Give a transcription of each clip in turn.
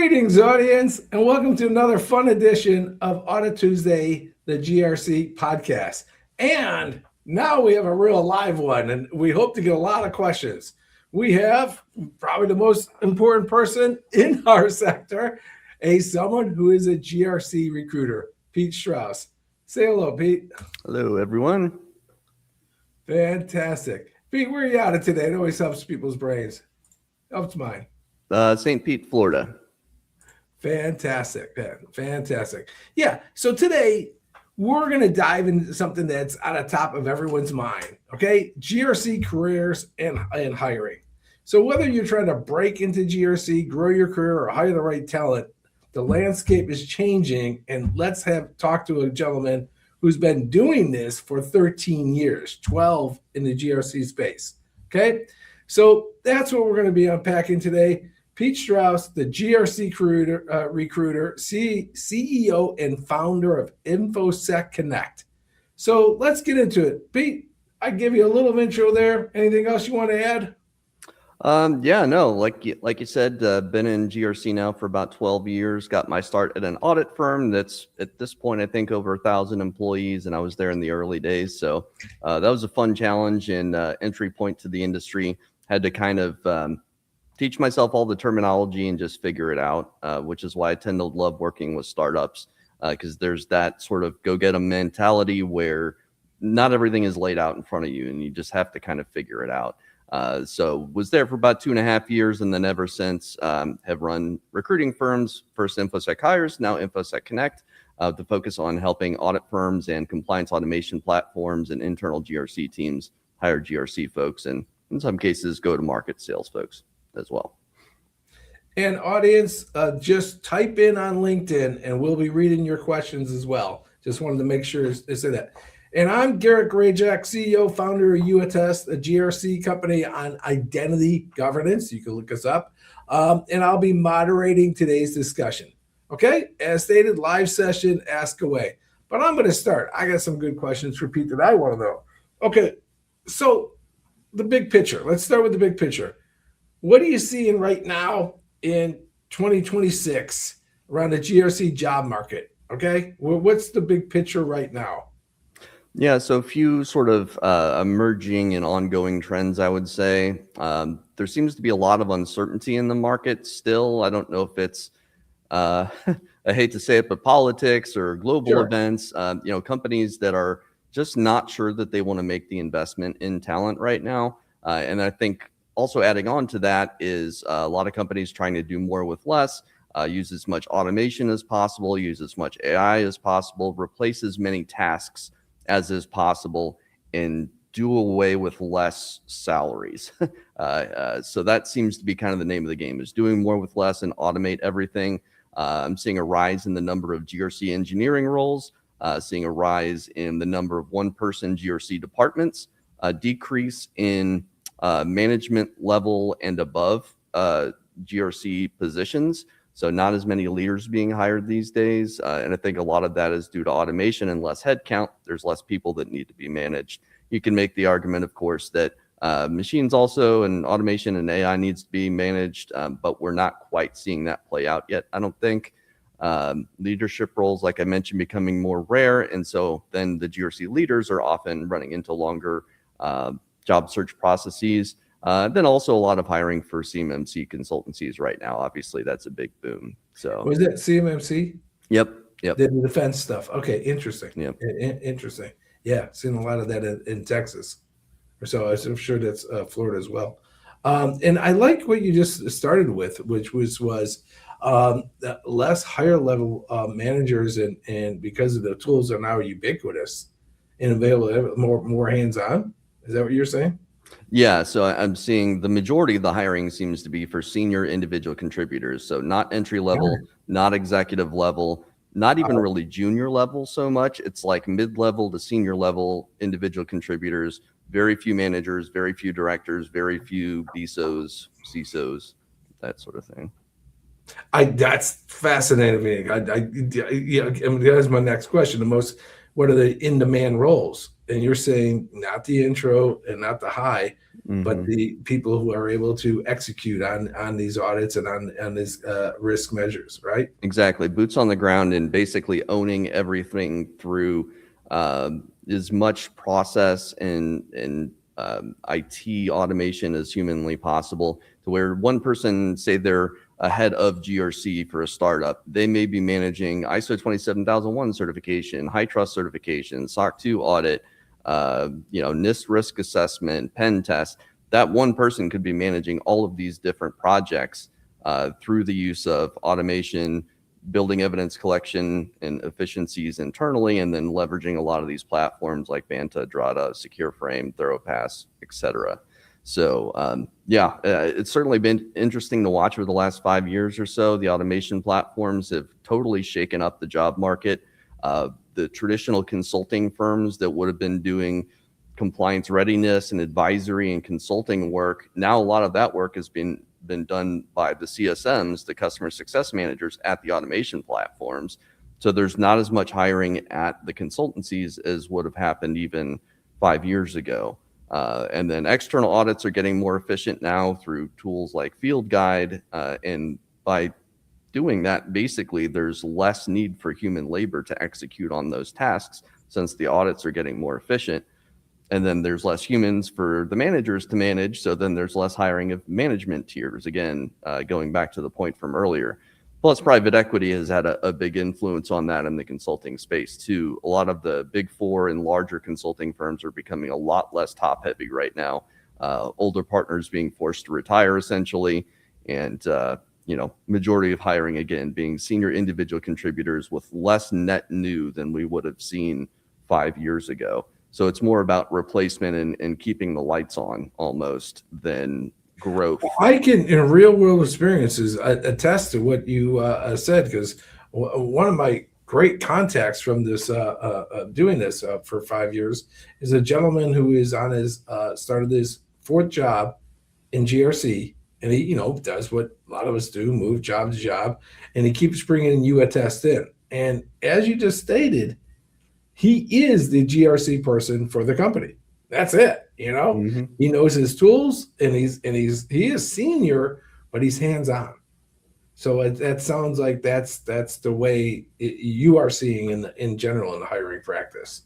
Greetings, audience, and welcome to another fun edition of Audit Tuesday, the GRC podcast. And now we have a real live one, and we hope to get a lot of questions. We have probably the most important person in our sector, someone who is a GRC recruiter, Pete Strouse. Say hello, Pete. Hello, everyone. Fantastic. Pete, where are you out of today? It always helps people's brains. Helps mine. St. Pete, Florida. Fantastic. Fantastic. Yeah. So today we're going to dive into something that's on the top of everyone's mind. Okay. GRC careers and hiring. So whether you're trying to break into GRC, grow your career, or hire the right talent, the landscape is changing. And let's talk to a gentleman who's been doing this for 13 years, 12 in the GRC space. Okay. So that's what we're going to be unpacking today. Pete Strouse, the GRC recruiter, CEO and founder of InfoSec Connect. So let's get into it. Pete, I give you a little intro there. Anything else you want to add? Like you said, been in GRC now for about 12 years. Got my start at an audit firm that's at this point, I think, over 1,000 employees, and I was there in the early days. So that was a fun challenge and entry point to the industry. Had to kind of teach myself all the terminology and just figure it out, which is why I tend to love working with startups, because there's that sort of go get 'em mentality where not everything is laid out in front of you and you just have to kind of figure it out. So was there for about 2.5 years, and then ever since have run recruiting firms, first InfoSec Hires, now InfoSec Connect, to focus on helping audit firms and compliance automation platforms and internal GRC teams hire GRC folks, and in some cases go-to-market sales folks as well. And audience, just type in on LinkedIn and we'll be reading your questions as well. Just wanted to make sure to say that. And I'm Garrett Grajak, CEO, founder of UATest, a GRC company on identity governance. You can look us up. And I'll be moderating today's discussion. Okay, as stated, live session, ask away. But I'm going to start. I got some good questions for Pete that I want to know. Okay, so the big picture. Let's start with the big picture. What are you seeing right now in 2026 around the GRC job market? Okay, well, what's the big picture right now? Yeah, so a few sort of emerging and ongoing trends, I would say. There seems to be a lot of uncertainty in the market still. I don't know if it's, I hate to say it, but politics or global events, companies that are just not sure that they want to make the investment in talent right now. And I think also adding on to that is a lot of companies trying to do more with less, use as much automation as possible, use as much AI as possible, replace as many tasks as is possible, and do away with less salaries. So that seems to be kind of the name of the game, is doing more with less and automate everything. I'm seeing a rise in the number of GRC engineering roles, seeing a rise in the number of one-person GRC departments, a decrease in management level and above GRC positions. So not as many leaders being hired these days. And I think a lot of that is due to automation and less headcount. There's less people that need to be managed. You can make the argument, of course, that machines also and automation and AI needs to be managed, but we're not quite seeing that play out yet, I don't think. Leadership roles, like I mentioned, becoming more rare. And so then the GRC leaders are often running into longer job search processes. Then also a lot of hiring for CMMC consultancies right now. Obviously, that's a big boom. So was that CMMC? Yep. The defense stuff. Okay, interesting. Yep. Interesting. Yeah, seen a lot of that in Texas. So I'm sure that's Florida as well. And I like what you just started with, which was less higher level managers, and because of the tools are now ubiquitous and available, more hands-on. Is that what you're saying? Yeah, so I'm seeing the majority of the hiring seems to be for senior individual contributors. So not entry level, not executive level, not even really junior level so much. It's like mid-level to senior level individual contributors, very few managers, very few directors, very few BSOs, CISOs, that sort of thing. That's fascinating to me. That is my next question. what are the in-demand roles? And you're saying not the intro and not the high, but the people who are able to execute on these audits and on these risk measures, right? Exactly. Boots on the ground and basically owning everything through as much process and IT automation as humanly possible, to where one person, say they're a head of GRC for a startup, they may be managing ISO 27001 certification, high trust certification, SOC 2 audit, NIST risk assessment, pen test. That one person could be managing all of these different projects through the use of automation, building evidence collection and efficiencies internally, and then leveraging a lot of these platforms like Banta, Drata, SecureFrame, ThoroughPass, etc. So it's certainly been interesting to watch over the last 5 years or so. The automation platforms have totally shaken up the job market. The traditional consulting firms that would have been doing compliance readiness and advisory and consulting work, now a lot of that work has been done by the CSMs, the customer success managers at the automation platforms. So there's not as much hiring at the consultancies as would have happened even 5 years ago. And then external audits are getting more efficient now through tools like Field Guide. And by doing that, basically, there's less need for human labor to execute on those tasks since the audits are getting more efficient. And then there's less humans for the managers to manage. So then there's less hiring of management tiers. Again, going back to the point from earlier. Plus, private equity has had a big influence on that in the consulting space too. A lot of the big four and larger consulting firms are becoming a lot less top heavy right now. Older partners being forced to retire essentially. And, majority of hiring, again, being senior individual contributors with less net new than we would have seen 5 years ago. So it's more about replacement and keeping the lights on almost than growth. I can, in real world experiences, attest to what you said, because one of my great contacts from this doing this for 5 years is a gentleman who is on his started his 4th job in GRC, and he does what a lot of us do, move job to job, and he keeps bringing new tests in. And as you just stated, he is the GRC person for the company. That's it. He knows his tools, and he is senior, but he's hands-on. So that sounds like that's the way you are seeing in general in the hiring practice.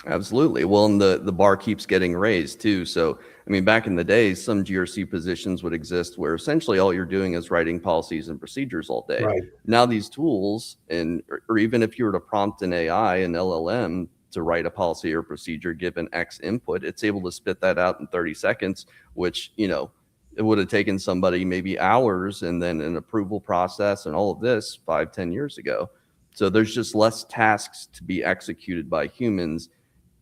Absolutely. Well, and the bar keeps getting raised too. So, I mean, back in the day, some GRC positions would exist where essentially all you're doing is writing policies and procedures all day. Right. Now these tools, or even if you were to prompt an AI, an LLM, to write a policy or procedure given X input, it's able to spit that out in 30 seconds, which, it would have taken somebody maybe hours, and then an approval process and all of this 5-10 years ago. So there's just less tasks to be executed by humans.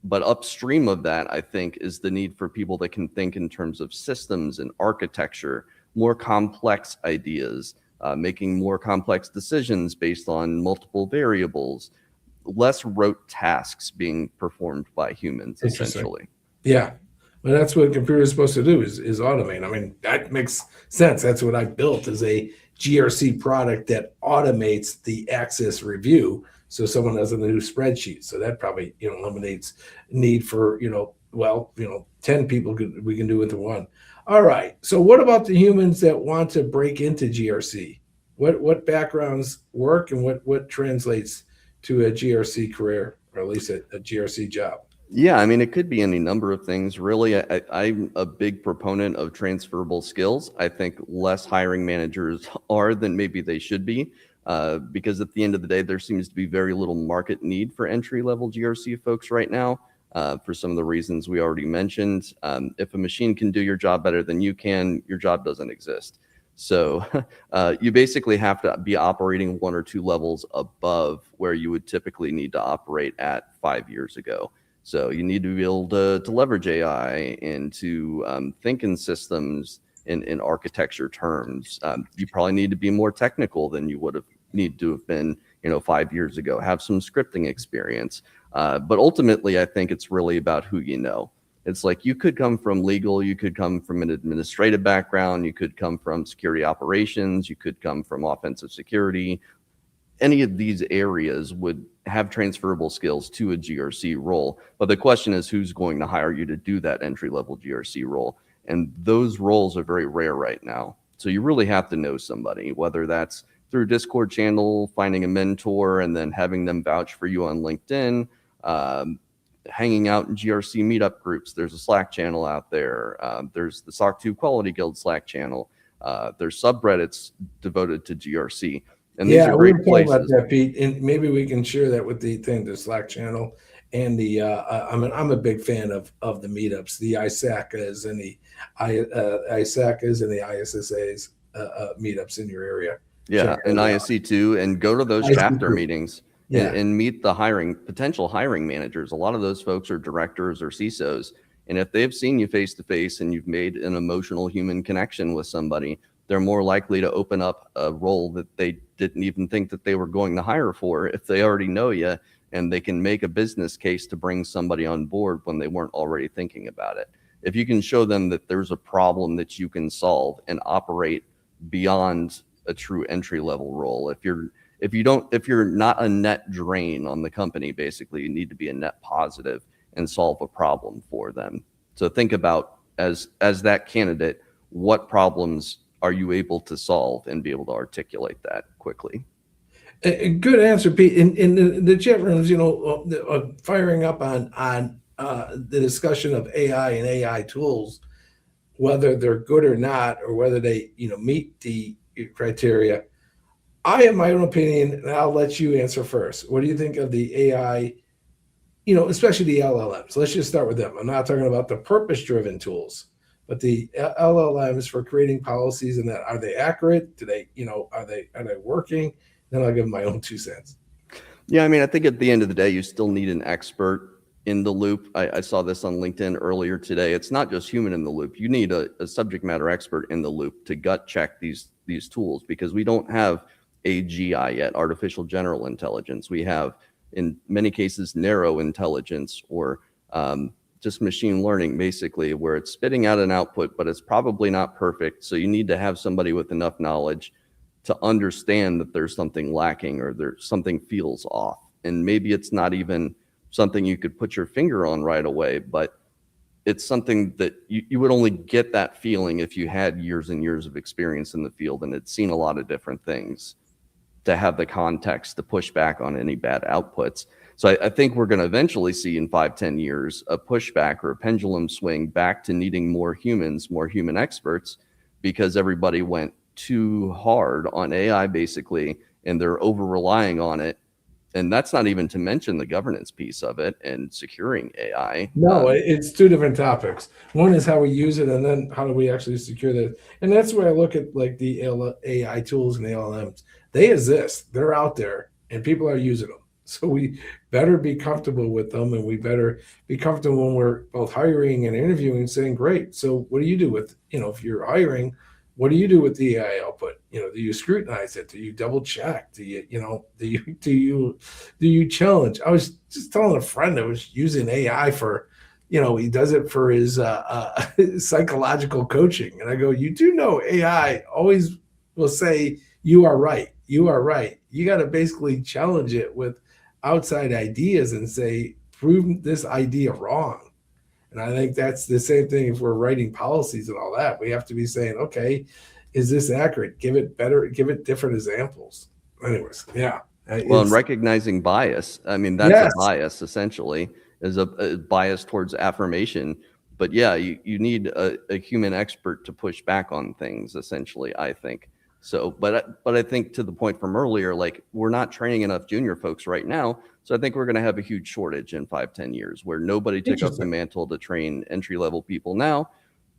But upstream of that, I think, is the need for people that can think in terms of systems and architecture, more complex ideas, making more complex decisions based on multiple variables, less rote tasks being performed by humans, essentially. Yeah. Well, that's what a computer is supposed to do is automate. I mean, that makes sense. That's what I built, is a GRC product that automates the access review. So someone doesn't do spreadsheets. So that probably, eliminates need for, 10 people we can do into one. All right. So what about the humans that want to break into GRC? What backgrounds work, and what translates to a GRC career, or at least a GRC job? Yeah, I mean, it could be any number of things, really. I'm a big proponent of transferable skills. I think less hiring managers are than maybe they should be, because at the end of the day, there seems to be very little market need for entry-level GRC folks right now, for some of the reasons we already mentioned. If a machine can do your job better than you can, your job doesn't exist. So you basically have to be operating 1 or 2 levels above where you would typically need to operate at 5 years ago. So you need to be able to leverage AI and to think in systems in architecture terms. You probably need to be more technical than you would have need to have been, 5 years ago. Have some scripting experience. But ultimately, I think it's really about who you know. It's like you could come from legal, you could come from an administrative background, you could come from security operations, you could come from offensive security. Any of these areas would have transferable skills to a GRC role. But the question is, who's going to hire you to do that entry-level GRC role? And those roles are very rare right now. So you really have to know somebody, whether that's through a Discord channel, finding a mentor, and then having them vouch for you on LinkedIn, hanging out in GRC meetup groups. There's a Slack channel out there. There's the SOC 2 Quality Guild Slack channel. There's subreddits devoted to GRC. And these are great places. About that, Pete, and maybe we can share that with the Slack channel and the. I'm a big fan of the meetups, the ISACAs and the ISACAs and the ISSAs meetups in your area. Yeah, and ISC too, and go to those chapter meetings. Yeah. And meet the potential hiring managers. A lot of those folks are directors or CISOs. And if they've seen you face to face and you've made an emotional human connection with somebody, they're more likely to open up a role that they didn't even think that they were going to hire for if they already know you, and they can make a business case to bring somebody on board when they weren't already thinking about it. If you can show them that there's a problem that you can solve and operate beyond a true entry-level role, if you're not a net drain on the company, basically, you need to be a net positive and solve a problem for them. So think about, as that candidate, what problems are you able to solve, and be able to articulate that quickly. A good answer, Pete. In the chat rooms, firing up on the discussion of AI and AI tools, whether they're good or not, or whether they meet the criteria. I have my own opinion, and I'll let you answer first. What do you think of the AI, especially the LLMs? Let's just start with them. I'm not talking about the purpose-driven tools, but the LLMs for creating policies, and that, are they accurate? Do they, are they working? Then I'll give them my own 2 cents. Yeah, I mean, I think at the end of the day, you still need an expert in the loop. I saw this on LinkedIn earlier today. It's not just human in the loop. You need a subject matter expert in the loop to gut check these tools, because we don't have AGI yet, artificial general intelligence. We have, in many cases, narrow intelligence, or just machine learning, basically, where it's spitting out an output, but it's probably not perfect. So you need to have somebody with enough knowledge to understand that there's something lacking, or there's something feels off. And maybe it's not even something you could put your finger on right away, but it's something that you would only get that feeling if you had years and years of experience in the field and had seen a lot of different things, to have the context to push back on any bad outputs. So I think we're going to eventually see in 5-10 years a pushback, or a pendulum swing back to needing more humans, more human experts, because everybody went too hard on AI, basically, and they're over relying on it. And that's not even to mention the governance piece of it and securing AI. No, it's 2 different topics. One is how we use it, and then how do we actually secure that? And that's where I look at like the AI tools and the LLMs. They exist, they're out there, and people are using them. So we better be comfortable with them, and we better be comfortable when we're both hiring and interviewing, saying, great, so what do you do with, if you're hiring, what do you do with the AI output? Do you scrutinize it? Do you double check? Do you challenge? I was just telling a friend that was using AI for, he does it for his psychological coaching. And I go, you do know AI always will say, you are right. You are right. You got to basically challenge it with outside ideas and say, prove this idea wrong. And I think that's the same thing if we're writing policies and all that. We have to be saying, okay, is this accurate? Give it different examples. Anyways, yeah. Well, and recognizing bias. I mean, that's a bias, essentially, is a bias towards affirmation. But yeah, you need a human expert to push back on things, essentially, I think. So, but I think, to the point from earlier, like, we're not training enough junior folks right now. So I think we're going to have a huge shortage in 5-10 years, where nobody took up the mantle to train entry-level people. Now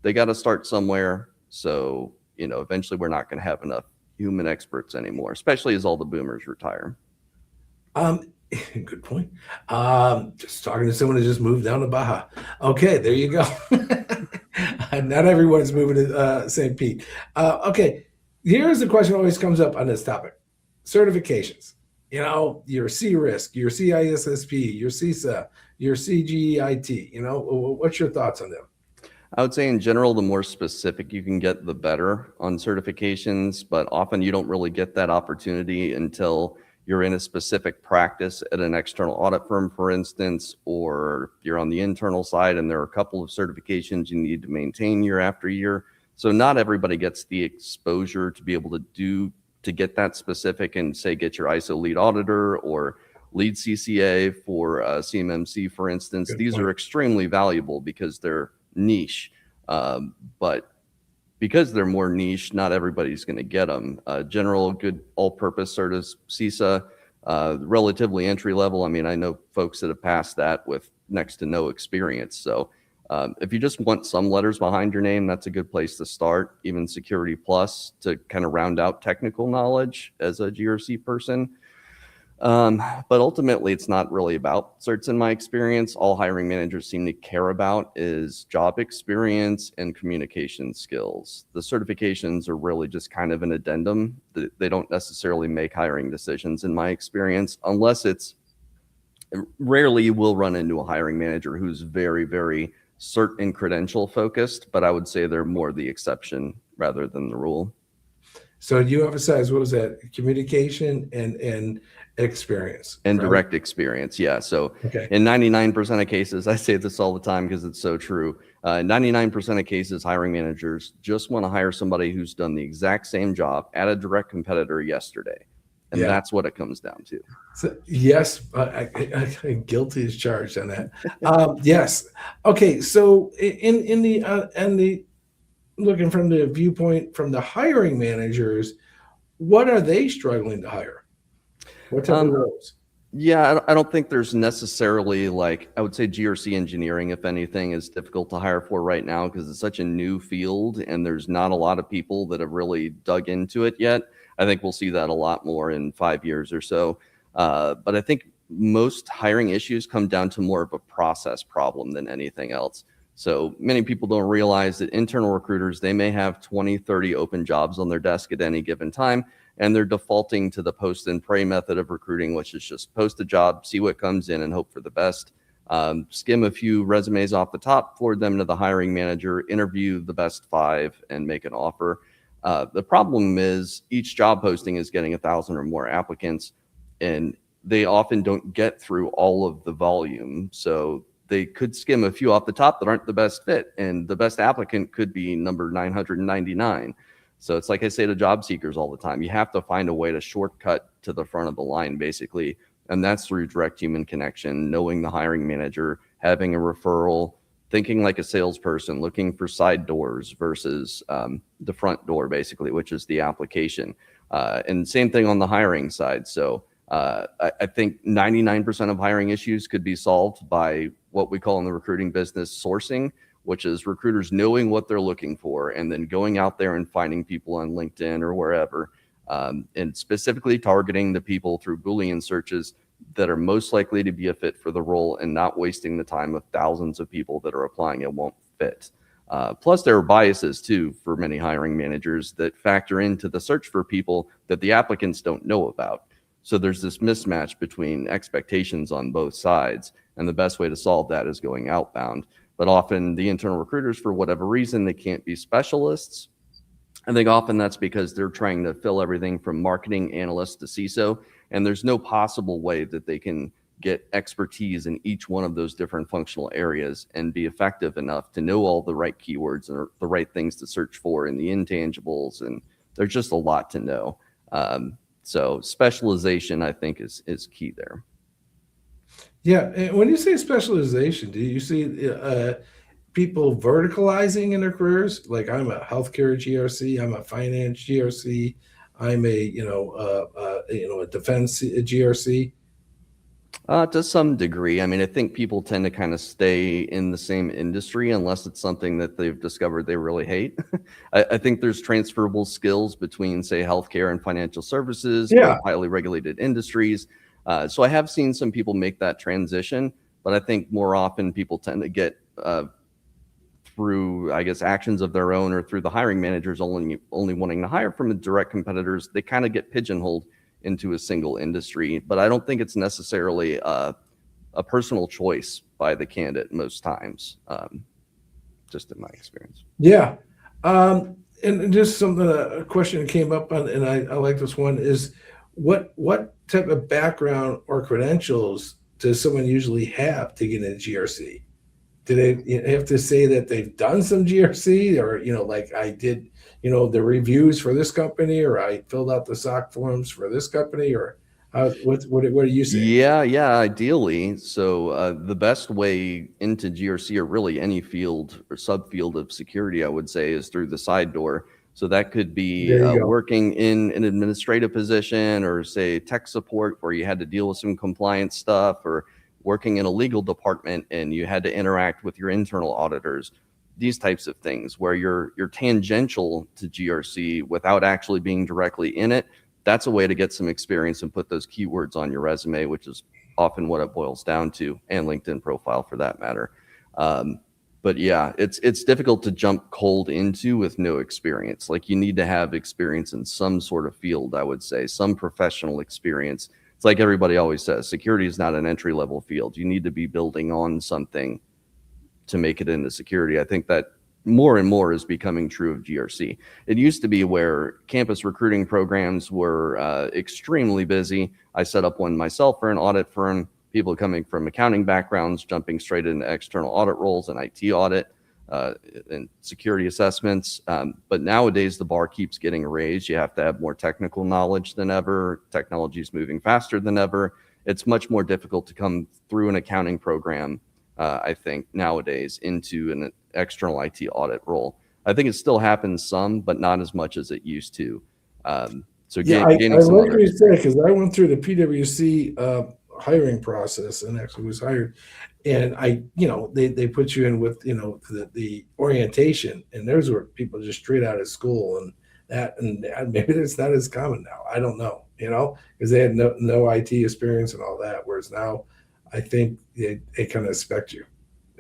they got to start somewhere. So, eventually we're not going to have enough human experts anymore, especially as all the boomers retire. Good point. Just talking to someone who just moved down to Baja. Okay, there you go. Not everyone's moving to St. Pete. Okay, here's the question that always comes up on this topic: certifications. Your C-RISC, your CISSP, your CISA, your CGIT. What's your thoughts on them? I would say, in general, the more specific you can get, the better on certifications. But often you don't really get that opportunity until you're in a specific practice at an external audit firm, for instance, or you're on the internal side and there are a couple of certifications you need to maintain year after year. So not everybody gets the exposure to be able to get that specific and say, get your ISO lead auditor or lead CCA for CMMC, for instance. Good These point. are extremely valuable because they're niche, but because they're more niche, not everybody's going to get them. General good all-purpose Certis CISA, relatively entry level. I mean, I know folks that have passed that with next to no experience. So if you just want some letters behind your name, that's a good place to start. Even Security Plus to kind of round out technical knowledge as a GRC person. But ultimately, it's not really about certs in my experience. All hiring managers seem to care about is job experience and communication skills. The certifications are really just kind of an addendum. They don't necessarily make hiring decisions in my experience, unless rarely you will run into a hiring manager who's very, very cert and credential focused, but I would say they're more the exception rather than the rule. So you emphasize, what was that? Communication and experience. And right? direct experience, yeah. So Okay. in 99% of cases, I say this all the time because it's so true. 99% of cases, hiring managers just want to hire somebody who's done the exact same job at a direct competitor yesterday. And Yeah. that's what it comes down to. So, yes, I guilty as charged on that. Yes. Okay. So in the looking from the viewpoint from the hiring managers, what are they struggling to hire? What type of roles? Yeah, I don't think there's necessarily, like, I would say GRC engineering, if anything, is difficult to hire for right now because it's such a new field and there's not a lot of people that have really dug into it yet. I think we'll see that a lot more in 5 years or so. But I think most hiring issues come down to more of a process problem than anything else. So many people don't realize that internal recruiters, they may have 20, 30 open jobs on their desk at any given time, and they're defaulting to the post and pray method of recruiting, which is just post a job, see what comes in, and hope for the best. Skim a few resumes off the top, forward them to the hiring manager, interview the best 5, and make an offer. The problem is each job posting is getting 1,000 or more applicants, and they often don't get through all of the volume. So they could skim a few off the top that aren't the best fit, and the best applicant could be number 999. So it's like I say to job seekers all the time, you have to find a way to shortcut to the front of the line, basically. And that's through direct human connection, knowing the hiring manager, having a referral, thinking like a salesperson, looking for side doors versus the front door, basically, which is the application. And same thing on the hiring side. So I think 99% of hiring issues could be solved by what we call in the recruiting business sourcing, which is recruiters knowing what they're looking for and then going out there and finding people on LinkedIn or wherever, and specifically targeting the people through Boolean searches that are most likely to be a fit for the role and not wasting the time of thousands of people that are applying and won't fit. Plus, there are biases too for many hiring managers that factor into the search for people that the applicants don't know about. So there's this mismatch between expectations on both sides, and the best way to solve that is going outbound. But often the internal recruiters, for whatever reason, they can't be specialists. I think often that's because they're trying to fill everything from marketing analyst to CISO, and there's no possible way that they can get expertise in each one of those different functional areas and be effective enough to know all the right keywords and the right things to search for in the intangibles. And there's just a lot to know. So specialization, I think, is key there. Yeah, and when you say specialization, do you see people verticalizing in their careers? Like, I'm a healthcare GRC, I'm a finance GRC, I'm a defense GRC. To some degree. I mean, I think people tend to kind of stay in the same industry unless it's something that they've discovered they really hate. I think there's transferable skills between, say, healthcare and financial services, Yeah. highly regulated industries. So I have seen some people make that transition, but I think more often people tend to get through, I guess, actions of their own or through the hiring managers only wanting to hire from the direct competitors. They kind of get pigeonholed into a single industry, but I don't think it's necessarily a personal choice by the candidate most times, just in my experience. Yeah. And just something, a question that came up on, and I like this one, is what type of background or credentials does someone usually have to get into GRC? Do they have to say that they've done some GRC, or, like I did, the reviews for this company, or I filled out the SOC forms for this company, or what are you saying? Yeah, ideally. So the best way into GRC, or really any field or subfield of security, I would say, is through the side door. So that could be There you go. working in an administrative position, or say tech support where you had to deal with some compliance stuff, or working in a legal department and you had to interact with your internal auditors. These types of things where you're tangential to GRC without actually being directly in it. That's a way to get some experience and put those keywords on your resume, which is often what it boils down to, and LinkedIn profile for that matter. But yeah, it's difficult to jump cold into with no experience. Like, you need to have experience in some sort of field, I would say, some professional experience. It's like everybody always says, security is not an entry-level field. You need to be building on something to make it into security. I think that more and more is becoming true of GRC. It used to be where campus recruiting programs were extremely busy. I set up one myself for an audit firm, people coming from accounting backgrounds, jumping straight into external audit roles and IT audit and security assessments. But nowadays, the bar keeps getting raised. You have to have more technical knowledge than ever. Technology is moving faster than ever. It's much more difficult to come through an accounting program, I think, nowadays into an external IT audit role. I think it still happens some, but not as much as it used to. So Yeah, I gaining some like other what you said, because I went through the PwC hiring process and actually was hired. And they put you in with, the orientation, and those were people just straight out of school, and maybe that's not as common now. I don't know, because they had no IT experience and all that. Whereas now, I think they kind of expect you.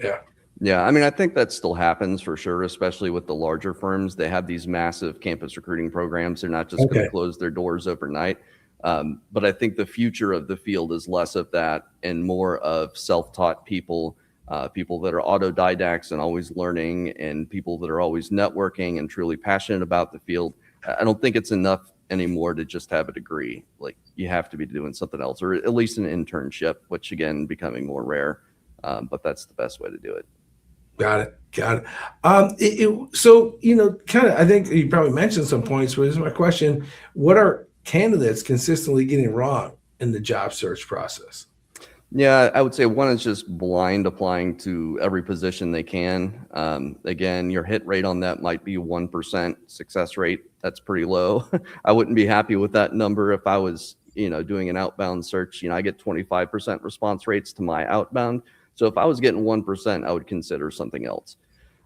Yeah. Yeah, I mean, I think that still happens for sure, especially with the larger firms. They have these massive campus recruiting programs. They're not just going to close their doors overnight. But I think the future of the field is less of that and more of self-taught people, people that are autodidacts and always learning, and people that are always networking and truly passionate about the field. I don't think it's enough anymore to just have a degree. Like, you have to be doing something else, or at least an internship, which again, becoming more rare. But that's the best way to do it. Got it. So, kind of, I think you probably mentioned some points, but this is my question. What are candidates consistently getting wrong in the job search process? Yeah, I would say one is just blind applying to every position they can. Again, your hit rate on that might be 1% success rate. That's pretty low. I wouldn't be happy with that number if I was, doing an outbound search. I get 25% response rates to my outbound. So if I was getting 1%, I would consider something else.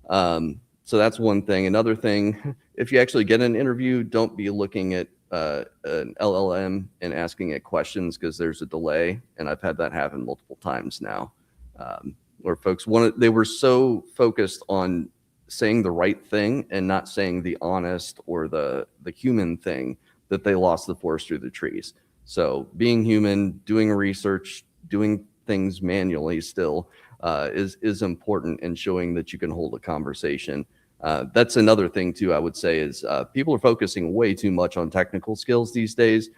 So that's one thing. Another thing, if you actually get an interview, don't be looking at an LLM and asking it questions, because there's a delay. And I've had that happen multiple times now, where folks they were so focused on saying the right thing and not saying the honest or the human thing that they lost the forest through the trees. So being human, doing research, doing things manually still is important, and showing that you can hold a conversation. That's another thing too, I would say, is people are focusing way too much on technical skills these days.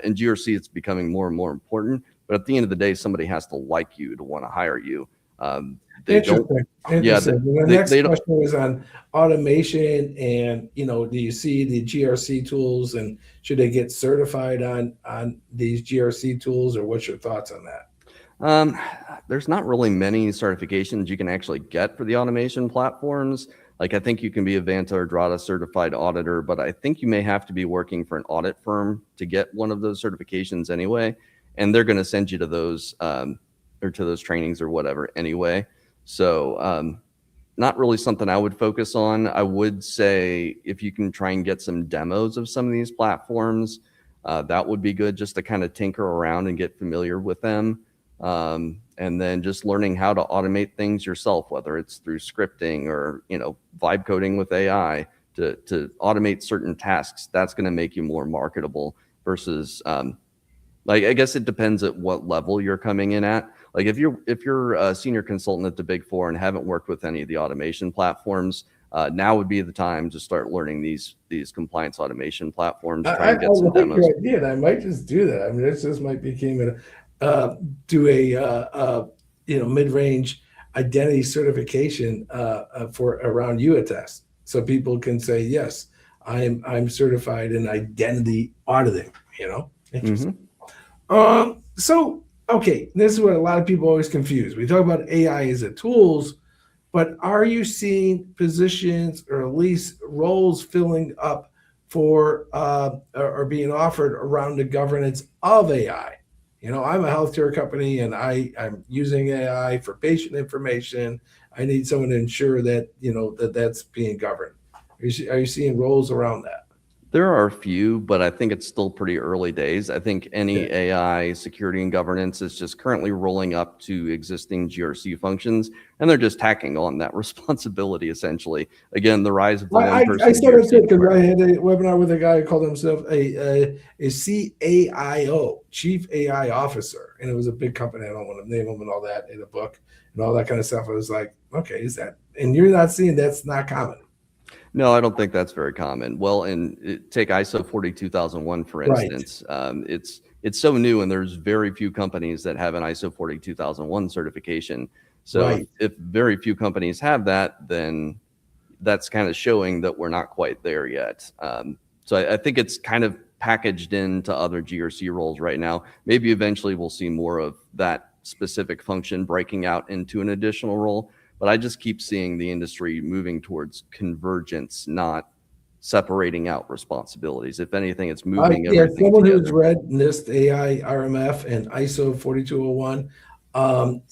In GRC, it's becoming more and more important. But at the end of the day, somebody has to like you to want to hire you. Interesting. Yeah, the next question is on automation, and do you see the GRC tools, and should they get certified on these GRC tools, or what's your thoughts on that? There's not really many certifications you can actually get for the automation platforms. Like, I think you can be a Vanta or Drata certified auditor, but I think you may have to be working for an audit firm to get one of those certifications anyway. And they're going to send you to those or to those trainings or whatever anyway. So not really something I would focus on. I would say if you can try and get some demos of some of these platforms, that would be good, just to kind of tinker around and get familiar with them. And then just learning how to automate things yourself, whether it's through scripting or, vibe coding with AI to automate certain tasks. That's going to make you more marketable versus, I guess it depends at what level you're coming in at. Like, if you're a senior consultant at the Big Four and haven't worked with any of the automation platforms, now would be the time to start learning these compliance automation platforms. Try I and get some like demos. your idea, and I might just do that. I mean, this might become do a mid-range identity certification for around UATest, so people can say yes, I'm certified in identity auditing. Interesting. So okay, this is what a lot of people always confuse. We talk about AI as a tools, but are you seeing positions or at least roles filling up for or being offered around the governance of AI? I'm a healthcare company and I'm using AI for patient information. I need someone to ensure that that's being governed. Are you seeing roles around that? There are a few, but I think it's still pretty early days. I think any Yeah. AI security and governance is just currently rolling up to existing GRC functions, and they're just tacking on that responsibility, essentially. Again, the rise of the I one-person started GRC to because I department. had a webinar with a guy who called himself a CAIO, Chief AI Officer, and it was a big company. I don't want to name them and all that in a book and all that kind of stuff. I was like, okay, is that? And you're not seeing that's not common, No, I don't think that's very common. Well, take ISO 42001, for right? instance. It's so new, and there's very few companies that have an ISO 42001 certification. So Right. if very few companies have that, then that's kind of showing that we're not quite there yet. So I think it's kind of packaged into other GRC roles right now. Maybe eventually we'll see more of that specific function breaking out into an additional role. But I just keep seeing the industry moving towards convergence, not separating out responsibilities. If anything, it's moving Yeah, everything someone who's together. read NIST AI RMF and ISO 4201,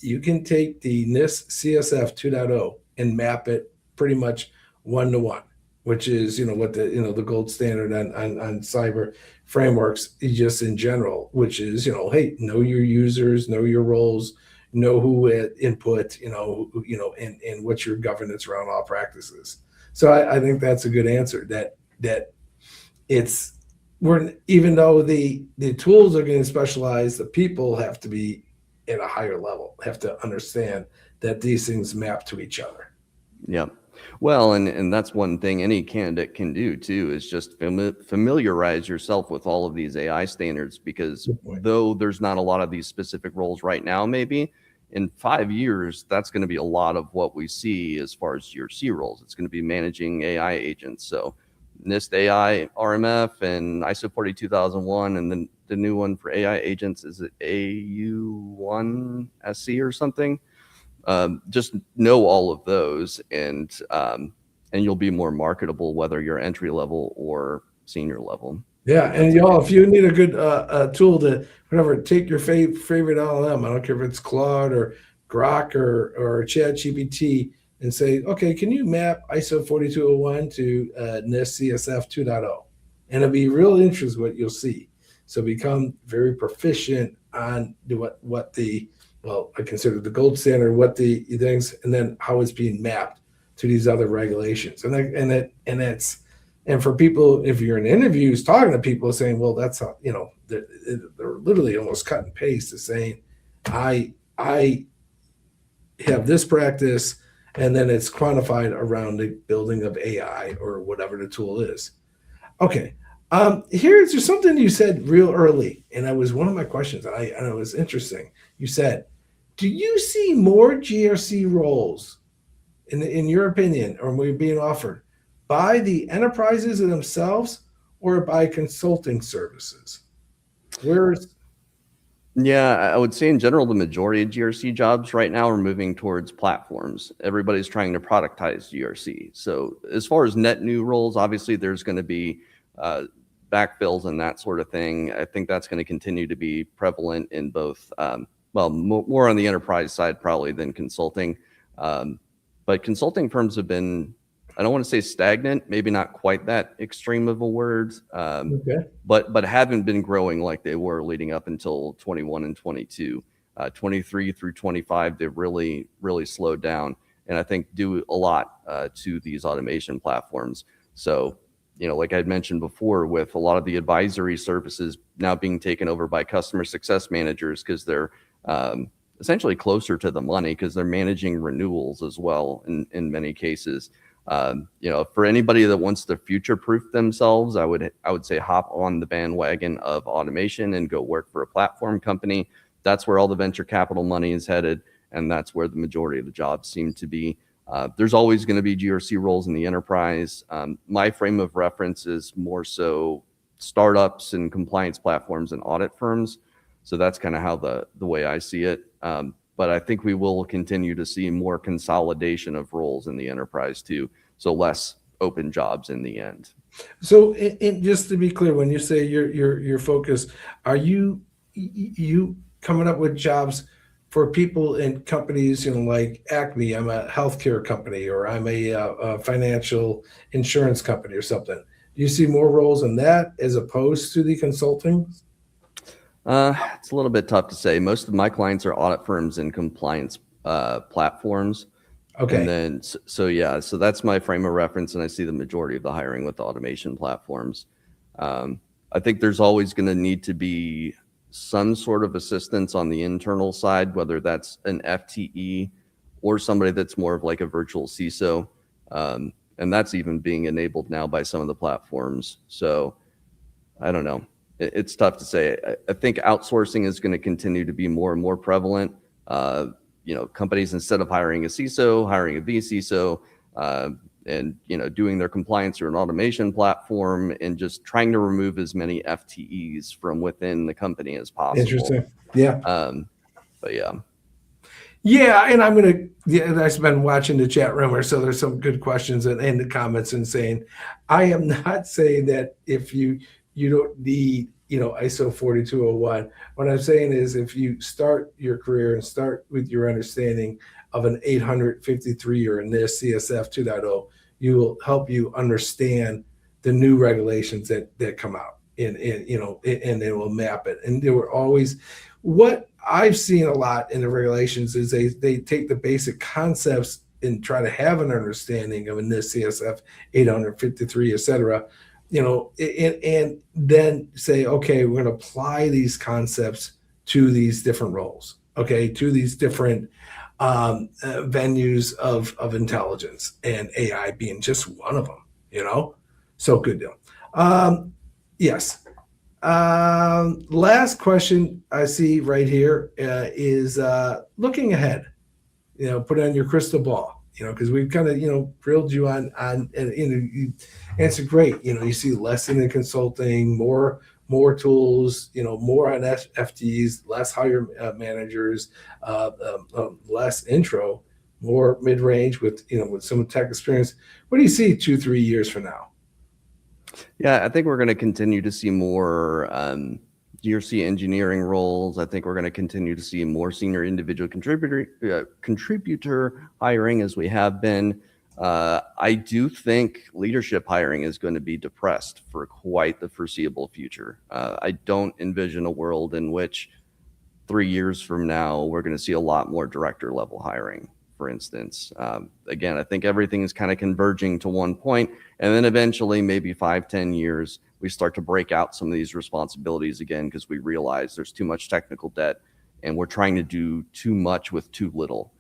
you can take the NIST CSF 2.0 and map it pretty much one to one, which is what the gold standard on cyber frameworks just in general, which is hey, know your users, know your roles, know who input, and what's your governance around all practices. So I think that's a good answer. That it's even though the tools are getting specialized, the people have to be at a higher level, have to understand that these things map to each other. Yeah. Well, and that's one thing any candidate can do too, is just familiarize yourself with all of these AI standards, because Good point. though there's not a lot of these specific roles right now, maybe in 5 years, that's going to be a lot of what we see as far as GRC roles. It's going to be managing AI agents. So NIST AI RMF and ISO 42001, and then the new one for AI agents, is it AU1SC or something? Just know all of those, and you'll be more marketable, whether you're entry level or senior level. Yeah, and y'all, if you need a good tool to whatever, take your favorite LLM. I don't care if it's Claude or Grok or ChatGPT, and say, okay, can you map ISO 4201 to NIST CSF 2.0? And it'll be real interesting what you'll see. So become very proficient on what the I consider the gold standard, what the things, and then how it's being mapped to these other regulations, and for people, if you're in interviews talking to people saying, well, that's how, they're literally almost cut and paste to saying, I have this practice, and then it's quantified around the building of AI or whatever the tool is. Okay. Here's just something you said real early, and that was one of my questions, and it was interesting. You said, do you see more GRC roles, in your opinion, or being offered by the enterprises themselves or by consulting services? Yeah, I would say in general, the majority of GRC jobs right now are moving towards platforms. Everybody's trying to productize GRC. So as far as net new roles, obviously there's going to be backfills and that sort of thing. I think that's going to continue to be prevalent in both, more on the enterprise side probably than consulting. But consulting firms have been, I don't want to say stagnant, maybe not quite that extreme of a word, Okay. but haven't been growing like they were leading up until 21 and 22. 23 through 25, they've really, really slowed down, and I think due a lot to these automation platforms. So, like I'd mentioned before, with a lot of the advisory services now being taken over by customer success managers, because they're essentially closer to the money, because they're managing renewals as well in many cases. For anybody that wants to future-proof themselves, I would say hop on the bandwagon of automation and go work for a platform company. That's where all the venture capital money is headed, and that's where the majority of the jobs seem to be. There's always going to be GRC roles in the enterprise. My frame of reference is more so startups and compliance platforms and audit firms. So that's kind of how the way I see it. But I think we will continue to see more consolidation of roles in the enterprise too. So less open jobs in the end. So, just to be clear, when you say your focus, are you coming up with jobs for people in companies, like Acme? I'm a healthcare company, or I'm a financial insurance company, or something. Do you see more roles in that as opposed to the consulting? It's a little bit tough to say. Most of my clients are audit firms and compliance platforms. Okay. And then, so that's my frame of reference, and I see the majority of the hiring with the automation platforms. I think there's always going to need to be some sort of assistance on the internal side, whether that's an FTE or somebody that's more of like a virtual CISO. And that's even being enabled now by some of the platforms. So I don't know. It's tough to say. I think outsourcing is going to continue to be more and more prevalent. Companies, instead of hiring a CISO, hiring a vCISO, and doing their compliance through an automation platform, and just trying to remove as many FTEs from within the company as possible. Interesting. Yeah. But yeah. Yeah, and I've been watching the chat room, so there's some good questions and the comments, and saying, I am not saying that if you don't need ISO 42001. What I'm saying is, if you start your career and start with your understanding of an 853 or a NIST CSF 2.0, you will help you understand the new regulations that come out, and they will map it. And there were always, what I've seen a lot in the regulations is they take the basic concepts and try to have an understanding of a NIST CSF 853, et cetera, and then say, okay, we're going to apply these concepts to these different roles, okay, to these different venues of intelligence, and AI being just one of them, So good deal. Yes. Last question I see right here is looking ahead. Put on your crystal ball. Because we've kind of grilled you on and you answered great. You see less in the consulting, more tools, more on FTEs, less hire managers, less intro, more mid range with some tech experience. What do you see 2-3 years from now? Yeah, I think we're going to continue to see more GRC engineering roles. I think we're going to continue to see more senior individual contributor hiring, as we have been. I do think leadership hiring is going to be depressed for quite the foreseeable future. I don't envision a world in which 3 years from now we're going to see a lot more director level hiring, for instance. Again, I think everything is kind of converging to one point, and then eventually, maybe 5-10 years, we start to break out some of these responsibilities again, because we realize there's too much technical debt and we're trying to do too much with too little.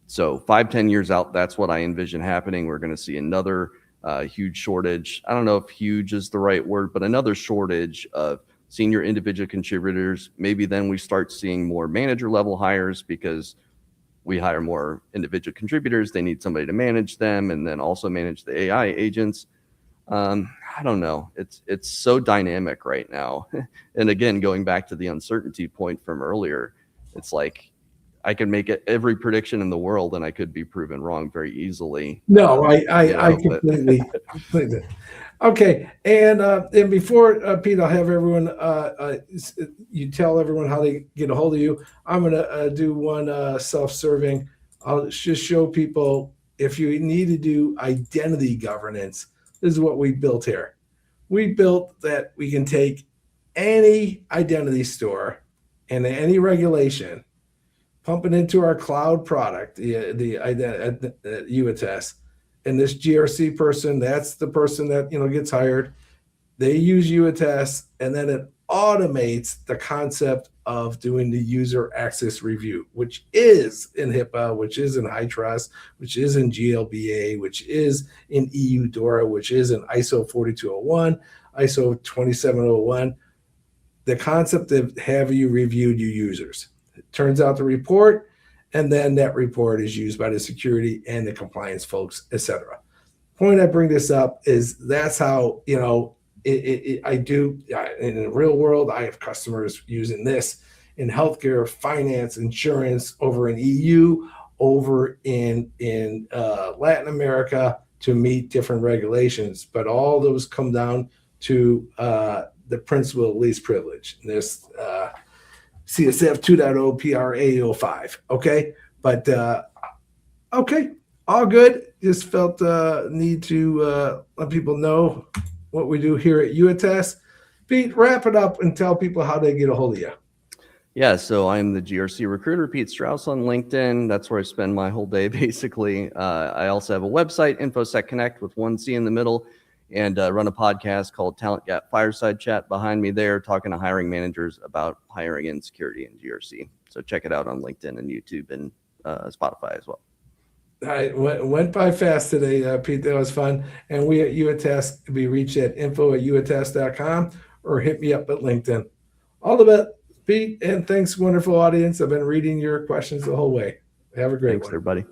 So 5-10 years out, that's what I envision happening. We're going to see another huge shortage. I don't know if huge is the right word, but another shortage of senior individual contributors. Maybe then we start seeing more manager level hires, because we hire more individual contributors. They need somebody to manage them and then also manage the AI agents. I don't know. It's so dynamic right now. And again, going back to the uncertainty point from earlier, it's like I can make every prediction in the world and I could be proven wrong very easily. No, I completely. Okay, and before Pete, I'll have everyone. You tell everyone how they get a hold of you. I'm gonna do one self-serving. I'll just show people, if you need to do identity governance, this is what we built here. We built that we can take any identity store and any regulation, pump it into our cloud product, the UATS, and this GRC person, that's the person that gets hired. They use UATS, and then it automates the concept of doing the user access review, which is in HIPAA, which is in HITRUST, which is in GLBA, which is in EU DORA, which is in ISO 4201, ISO 2701. The concept of have you reviewed your users. It turns out the report, and then that report is used by the security and the compliance folks, etc. Point I bring this up is that's how, I do in the real world. I have customers using this in healthcare, finance, insurance, over in EU, over in Latin America to meet different regulations. But all those come down to the principle of least privilege. This CSF 2.0 PRA 05. Okay, but okay, all good. Just felt need to let people know what we do here at UATest. Pete, wrap it up and tell people how they get a hold of you. Yeah, so I'm the GRC Recruiter, Pete Strouse on LinkedIn. That's where I spend my whole day, basically. I also have a website, InfoSec Connect, with one C in the middle, and run a podcast called Talent Gap Fireside Chat behind me there, talking to hiring managers about hiring in security and GRC. So check it out on LinkedIn and YouTube and Spotify as well. I went by fast today, Pete. That was fun. And we at UATest can be reached at info@uatest.com or hit me up at LinkedIn. All the best, Pete, and thanks, wonderful audience. I've been reading your questions the whole way. Have a great one. Thanks, everybody.